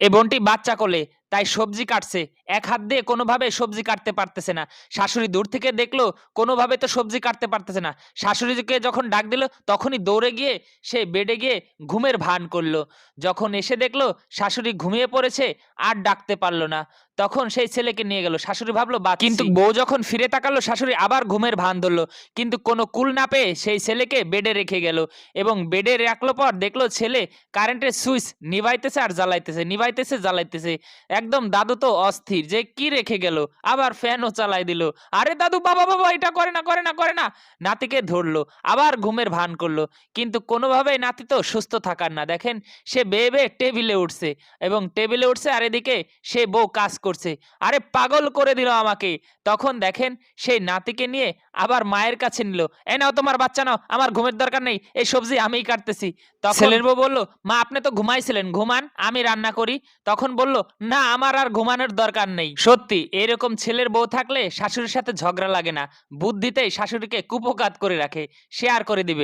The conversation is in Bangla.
এই বোনটি বাচ্চা কোলে, তাই সবজি কাটছে। এক হাত দিয়ে কোনোভাবে সবজি কাটতে পারতেছে না। শাশুড়ি দূর থেকে দেখলো কোনোভাবে তো সবজি কাটতে পারতেছে না। শাশুড়িকে যখন ডাক দিল তখনই দৌড়ে গিয়ে সে বেডে গিয়ে ঘুমের ভান করলো। যখন এসে দেখলো শাশুড়ি ঘুমিয়ে পড়েছে আর ডাকতে পারল না। তখন সেই ছেলেকে নিয়ে গেল। শাশুড়ি ভাবলো কিন্তু বউ যখন ফিরে তাকালো শাশুড়ি আবার ঘুমের ভান ধরলো। কিন্তু কোনো কুল না পেয়ে সেই ছেলেকে বেডে রেখে গেল এবং বেডে রাখলো পর দেখলো ছেলে কারেন্টের সুইচ নিভাইতেছে আর জ্বালাইতেছে, নিভাইতেছে জ্বালাইতেছে। একদম দাদু তো অস্থির যে কি রেখে গেল, আবার ফ্যানও চালাই দিল। আরে দাদু বাবা বাবা এটা করে না করে না করে না। নাতিকে ধরলো, আবার ঘুমের ভান করলো। কিন্তু কোনোভাবেই নাতি তো সুস্থ থাকার না। দেখেন সে বেয়ে বেয়ে টেবিলে উঠছে এবং টেবিলে উঠছে আর এদিকে সে বউ কাজ করছে। আরে পাগল করে দিল আমাকে। তখন দেখেন সেই নাতিকে নিয়ে আবার মায়ের কাছে নিল। এই নাও তোমার বাচ্চা নাও, আমার ঘুমের দরকার নেই, এই সবজি আমিই কাটতেছি। তখন ছেলের বউ বলল, মা আপনি তো ঘুমাইছিলেন, ঘুমান, আমি রান্না করি। তখন বলল, না আমার আর ঘুমানোর দরকার নেই। সত্যি এরকম ছেলের বউ থাকলে শাশুড়ির সাথে ঝগড়া লাগে না। বুদ্ধিতেই শাশুড়িকে কুপোকাত করে রাখে, শেয়ার করে দিবে।